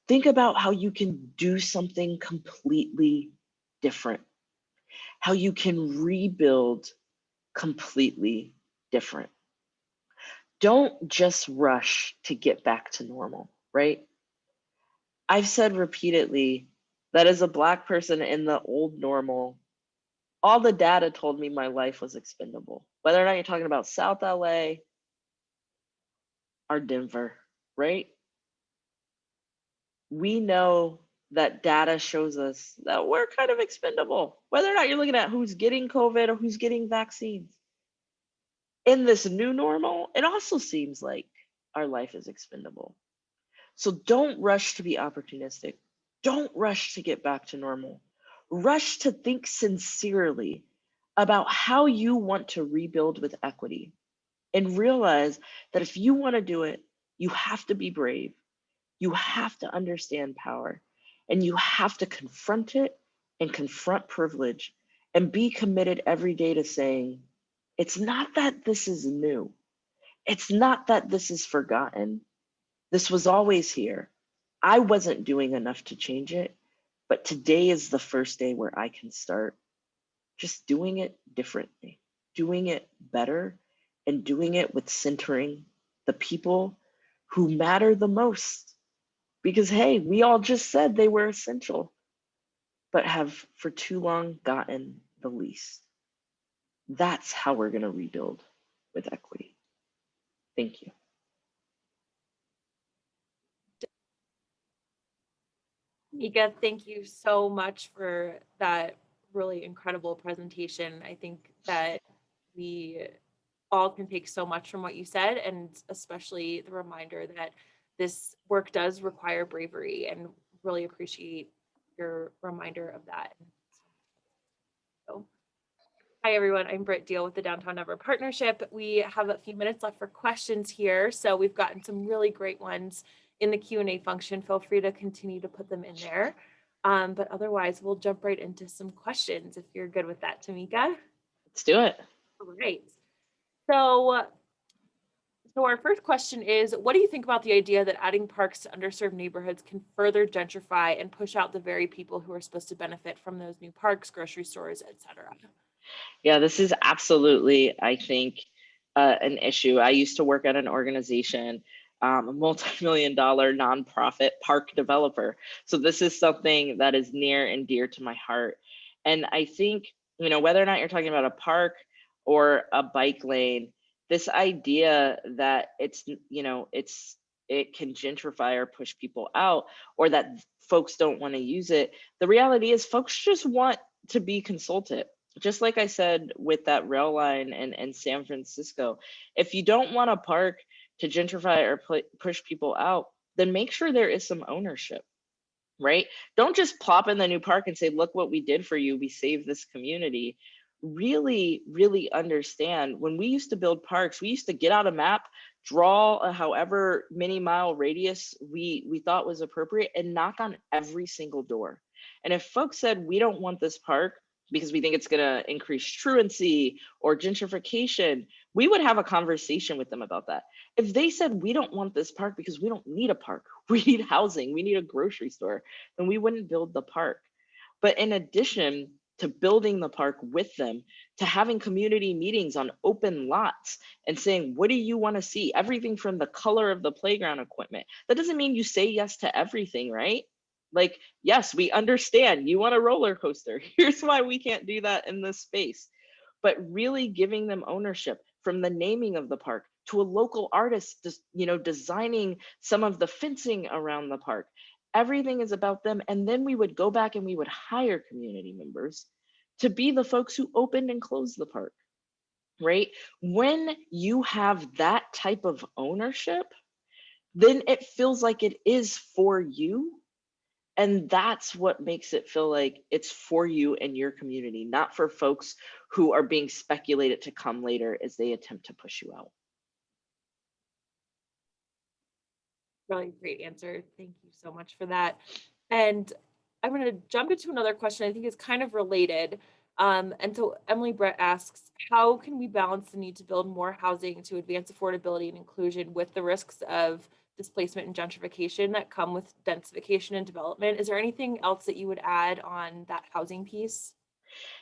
Think about how you can do something completely different, how you can rebuild completely different. Don't just rush to get back to normal, right? I've said repeatedly that as a Black person in the old normal, all the data told me my life was expendable. Whether or not you're talking about South LA or Denver, right? We know that data shows us that we're kind of expendable, whether or not you're looking at who's getting COVID or who's getting vaccines. In this new normal, it also seems like our life is expendable. So don't rush to be opportunistic. Don't rush to get back to normal. Rush to think sincerely about how you want to rebuild with equity, and realize that if you want to do it, you have to be brave. You have to understand power, and you have to confront it and confront privilege and be committed every day to saying, it's not that this is new. It's not that this is forgotten. This was always here. I wasn't doing enough to change it, but today is the first day where I can start just doing it differently, doing it better, and doing it with centering the people who matter the most. Because, hey, we all just said they were essential, but have for too long gotten the least. That's how we're going to rebuild with equity. Thank you. Tamika, thank you so much for that really incredible presentation. I think that we all can take so much from what you said, and especially the reminder that this work does require bravery, and really appreciate your reminder of that. So, hi everyone, I'm Britt Deal with the Downtown Denver Partnership. We have a few minutes left for questions here, so we've gotten some really great ones in the Q&A function. Feel free to continue to put them in there. But otherwise, we'll jump right into some questions if you're good with that, Tamika. Let's do it. All right. So our first question is, what do you think about the idea that adding parks to underserved neighborhoods can further gentrify and push out the very people who are supposed to benefit from those new parks, grocery stores, et cetera? Yeah, this is absolutely, I think, an issue. I used to work at an organization, a multi-million-dollar nonprofit park developer. So this is something that is near and dear to my heart. And I think, whether or not you're talking about a park or a bike lane, this idea that it can gentrify or push people out, or that folks don't want to use it. The reality is folks just want to be consulted. Just like I said with that rail line in San Francisco, if you don't want a park to gentrify or push people out, then make sure there is some ownership, right? Don't just plop in the new park and say, look what we did for you. We saved this community. Really, really understand, when we used to build parks, we used to get out a map, draw a however many mile radius we thought was appropriate, and knock on every single door. And if folks said, we don't want this park because we think it's going to increase truancy or gentrification, we would have a conversation with them about that. If they said, we don't want this park because we don't need a park, we need housing, we need a grocery store, then we wouldn't build the park. But in addition to building the park with them, to having community meetings on open lots and saying, what do you want to see? Everything from the color of the playground equipment. That doesn't mean you say yes to everything, right? Like, yes, we understand you want a roller coaster. Here's why we can't do that in this space. But really giving them ownership, from the naming of the park to a local artist, designing some of the fencing around the park. Everything is about them. And then we would go back and we would hire community members to be the folks who opened and closed the park, right? When you have that type of ownership, then it feels like it is for you. And that's what makes it feel like it's for you and your community, not for folks who are being speculated to come later as they attempt to push you out. Really great answer. Thank you so much for that. And I'm going to jump into another question I think is kind of related. And so Emily Brett asks, how can we balance the need to build more housing to advance affordability and inclusion with the risks of displacement and gentrification that come with densification and development? Is there anything else that you would add on that housing piece?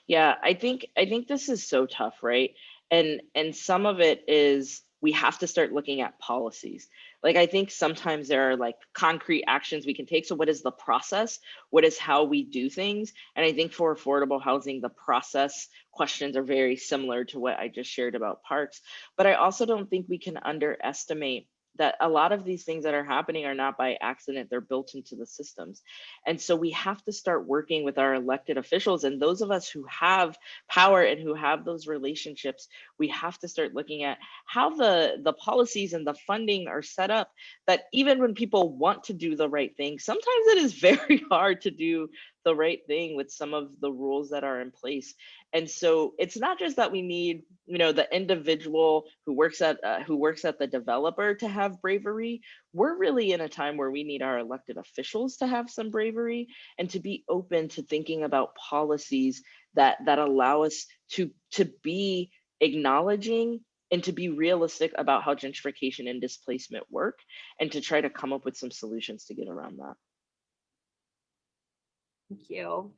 Yeah, I think this is so tough, right? And some of it is we have to start looking at policies. Like, I think sometimes there are like concrete actions we can take. So what is the process? What is how we do things? And I think for affordable housing, the process questions are very similar to what I just shared about parks. But I also don't think we can underestimate that a lot of these things that are happening are not by accident, they're built into the systems. And so we have to start working with our elected officials and those of us who have power and who have those relationships. We have to start looking at how the policies and the funding are set up, that even when people want to do the right thing, sometimes it is very hard to do the right thing with some of the rules that are in place. And so it's not just that we need, the individual who works at the developer to have bravery. We're really in a time where we need our elected officials to have some bravery and to be open to thinking about policies that allow us to be acknowledging and to be realistic about how gentrification and displacement work, and to try to come up with some solutions to get around that. Thank you.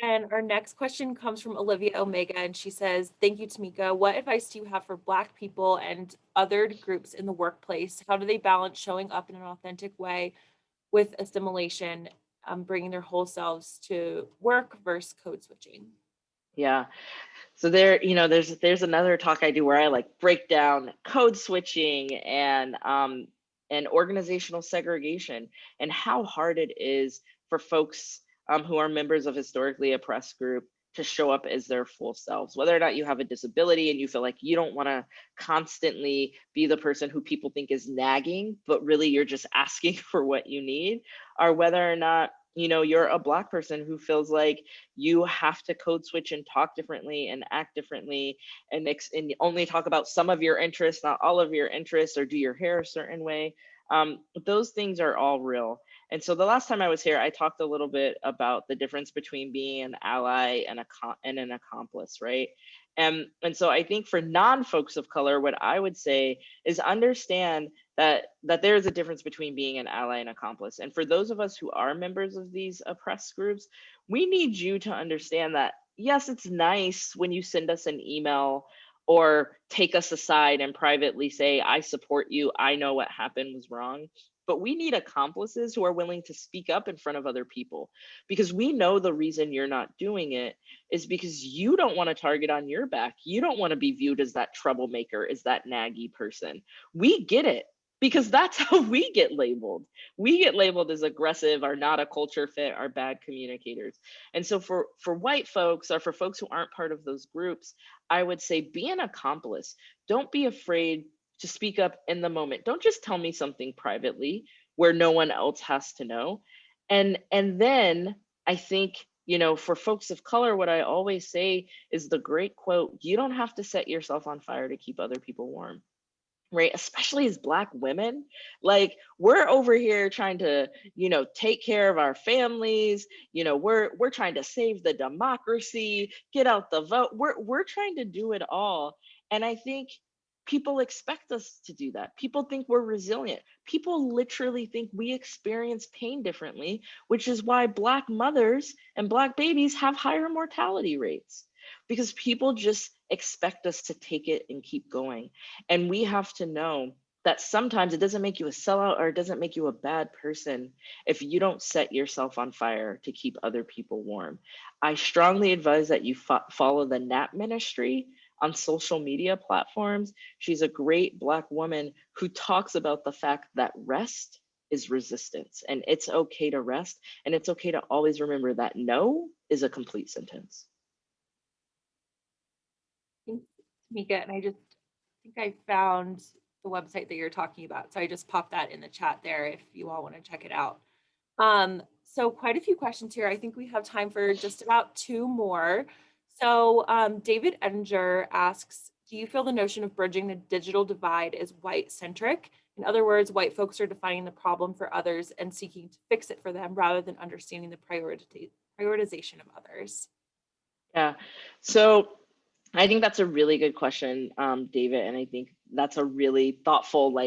And our next question comes from Olivia Omega, and she says, thank you, Tamika. What advice do you have for Black people and othered groups in the workplace? How do they balance showing up in an authentic way with assimilation, bringing their whole selves to work versus code switching? Yeah. So there's another talk I do where I like break down code switching and organizational segregation, and how hard it is for folks who are members of historically oppressed group to show up as their full selves, whether or not you have a disability and you feel like you don't want to constantly be the person who people think is nagging, but really you're just asking for what you need, or whether or not you're a Black person who feels like you have to code switch and talk differently and act differently, and only talk about some of your interests, not all of your interests, or do your hair a certain way. Those things are all real. And so the last time I was here, I talked a little bit about the difference between being an ally and an accomplice, right? And so I think for non-folks of color, what I would say is understand that there is a difference between being an ally and accomplice. And for those of us who are members of these oppressed groups, we need you to understand that, yes, it's nice when you send us an email or take us aside and privately say, I support you, I know what happened was wrong. But we need accomplices who are willing to speak up in front of other people, because we know the reason you're not doing it is because you don't want a target on your back. You don't want to be viewed as that troublemaker, as that naggy person. We get it, because that's how we get labeled. We get labeled as aggressive, or not a culture fit, or bad communicators. And so for white folks, or for folks who aren't part of those groups, I would say be an accomplice. Don't be afraid to speak up in the moment. Don't just tell me something privately where no one else has to know. And then I think, for folks of color, what I always say is the great quote, you don't have to set yourself on fire to keep other people warm. Right, especially as Black women, like we're over here trying to, take care of our families. We're trying to save the democracy, get out the vote. We're trying to do it all, and I think people expect us to do that. People think we're resilient. People literally think we experience pain differently, which is why Black mothers and Black babies have higher mortality rates, because people just expect us to take it and keep going. And we have to know that sometimes it doesn't make you a sellout, or it doesn't make you a bad person if you don't set yourself on fire to keep other people warm. I strongly advise that you follow the NAP ministry on social media platforms. She's a great Black woman who talks about the fact that rest is resistance, and it's okay to rest, and it's okay to always remember that no is a complete sentence. Thanks, Tamika. And I just think I found the website that you're talking about. So I just popped that in the chat there if you all want to check it out. So quite a few questions here. I think we have time for just about 2 more. So David Edinger asks, do you feel the notion of bridging the digital divide is white-centric? In other words, white folks are defining the problem for others and seeking to fix it for them rather than understanding the prioritization of others. Yeah, so I think that's a really good question, David, and I think that's a really thoughtful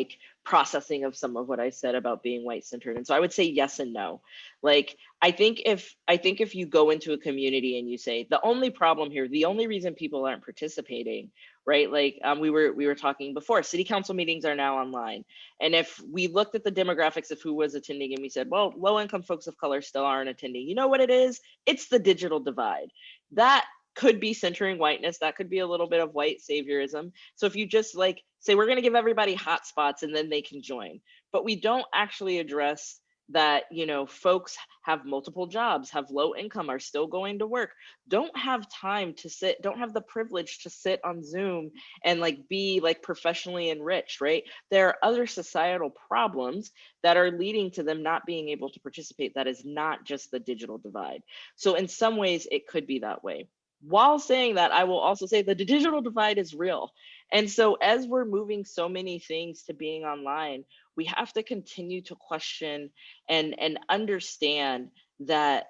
processing of some of what I said about being white centered. And so I would say yes and no. I think if you go into a community and you say the only problem here, the only reason people aren't participating, right? We were talking before, city council meetings are now online. And if we looked at the demographics of who was attending and we said, well, low income folks of color still aren't attending, you know what it is? It's the digital divide. That could be centering whiteness. That could be a little bit of white saviorism. So if you just say, we're going to give everybody hotspots and then they can join, but we don't actually address that, folks have multiple jobs, have low income, are still going to work, don't have time to sit, don't have the privilege to sit on Zoom and like be like professionally enriched, right? There are other societal problems that are leading to them not being able to participate. That is not just the digital divide. So in some ways it could be that way. While saying that, I will also say the digital divide is real. And so as we're moving so many things to being online, we have to continue to question and understand that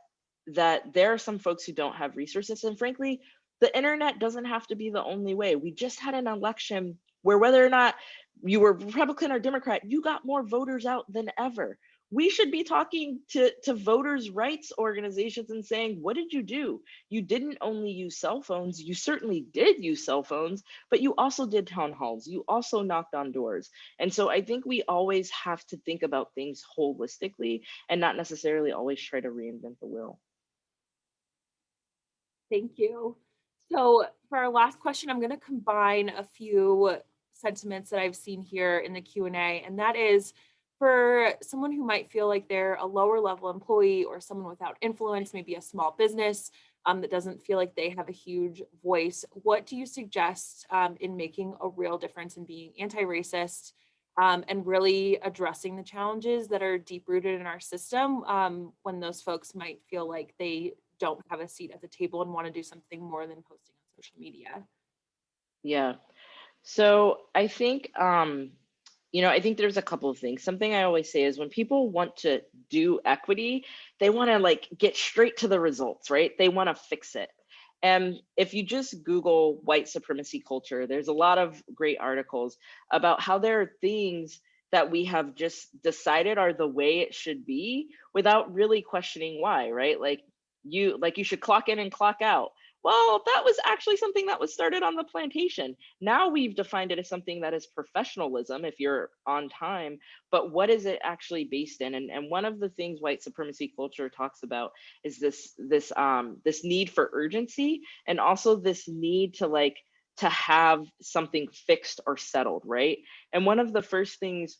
there are some folks who don't have resources, and frankly the internet doesn't have to be the only way. We just had an election where whether or not you were Republican or Democrat, you got more voters out than ever. We should be talking to voters rights organizations and saying, what did you do? You didn't only use cell phones, you certainly did use cell phones, but you also did town halls, you also knocked on doors. And so I think we always have to think about things holistically and not necessarily always try to reinvent the wheel. Thank you. So for our last question, I'm going to combine a few sentiments that I've seen here in the Q&A, and that is for someone who might feel like they're a lower level employee or someone without influence, maybe a small business that doesn't feel like they have a huge voice. What do you suggest in making a real difference in being anti-racist and really addressing the challenges that are deep rooted in our system when those folks might feel like they don't have a seat at the table and want to do something more than posting on social media? Yeah. So I think I think there's a couple of things. Something I always say is when people want to do equity, they want to like get straight to the results, right? They want to fix it. And if you just Google white supremacy culture, there's a lot of great articles about how there are things that we have just decided are the way it should be without really questioning why, right? Like you should clock in and clock out. Well, that was actually something that was started on the plantation. Now we've defined it as something that is professionalism if you're on time, but what is it actually based in? And one of the things white supremacy culture talks about is this need for urgency, and also this need to have something fixed or settled, right? And one of the first things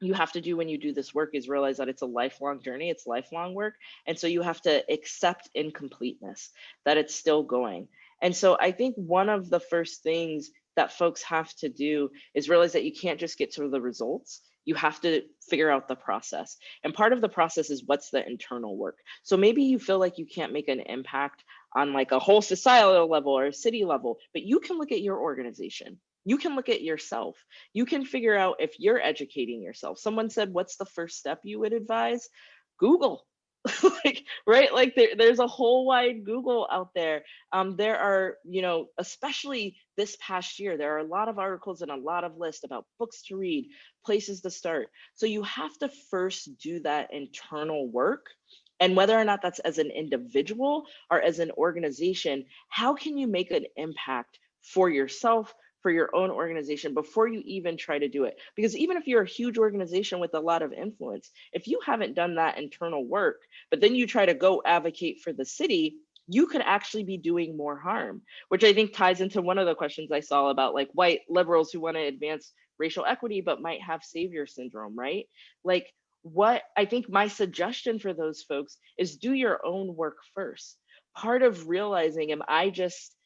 you have to do when you do this work is realize that it's a lifelong journey, it's lifelong work. And so you have to accept incompleteness, that it's still going. And so I think one of the first things that folks have to do is realize that you can't just get to the results. You have to figure out the process. And part of the process is what's the internal work. So maybe you feel like you can't make an impact on like a whole societal level or a city level, but you can look at your organization. You can look at yourself. You can figure out if you're educating yourself. Someone said, what's the first step you would advise? Google. Like, right? Like there's a whole wide Google out there. There are, especially this past year, there are a lot of articles and a lot of lists about books to read, places to start. So you have to first do that internal work. And whether or not that's as an individual or as an organization, how can you make an impact for yourself, for your own organization before you even try to do it? Because even if you're a huge organization with a lot of influence, if you haven't done that internal work, but then you try to go advocate for the city, you could actually be doing more harm, which I think ties into one of the questions I saw about like white liberals who want to advance racial equity, but might have savior syndrome, right? Like what I think my suggestion for those folks is do your own work first. Part of realizing, am I just,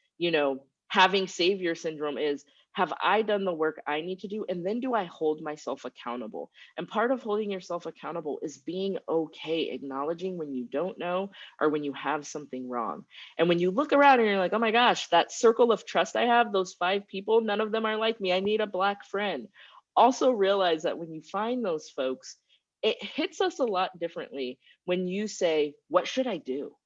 having savior syndrome is, have I done the work I need to do? And then do I hold myself accountable? And part of holding yourself accountable is being okay, acknowledging when you don't know or when you have something wrong. And when you look around and you're like, oh my gosh, that circle of trust I have, those 5 people, none of them are like me. I need a Black friend. Also realize that when you find those folks, it hits us a lot differently when you say, what should I do?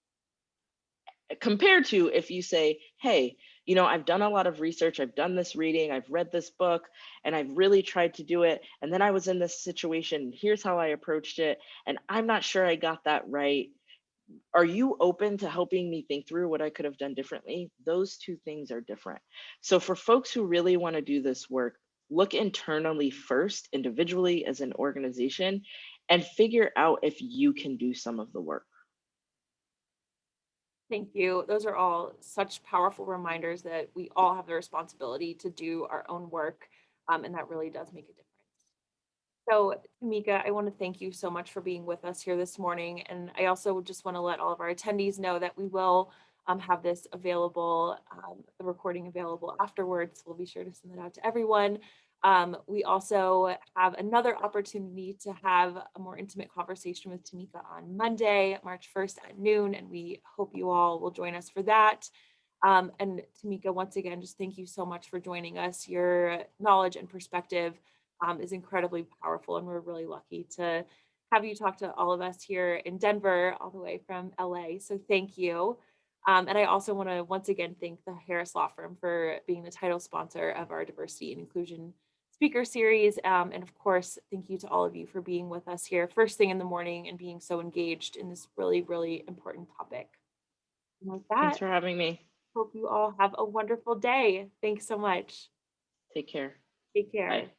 Compared to if you say, hey, I've done a lot of research, I've done this reading, I've read this book, and I've really tried to do it. And then I was in this situation, here's how I approached it, and I'm not sure I got that right. Are you open to helping me think through what I could have done differently? Those two things are different. So for folks who really want to do this work, look internally first, individually as an organization, and figure out if you can do some of the work. Thank you. Those are all such powerful reminders that we all have the responsibility to do our own work, and that really does make a difference. So, Tamika, I want to thank you so much for being with us here this morning. And I also just want to let all of our attendees know that we will have this available, the recording available afterwards. We'll be sure to send that out to everyone. We also have another opportunity to have a more intimate conversation with Tamika on Monday, March 1st at noon, and we hope you all will join us for that. And Tamika, once again, just thank you so much for joining us. Your knowledge and perspective is incredibly powerful, and we're really lucky to have you talk to all of us here in Denver, all the way from LA. So thank you. And I also want to once again thank the Harris Law Firm for being the title sponsor of our diversity and inclusion speaker series. And of course, thank you to all of you for being with us here first thing in the morning and being so engaged in this really, really important topic. And with Thanks that, for having me. hope you all have a wonderful day. Thanks so much. Take care. Take care. Bye.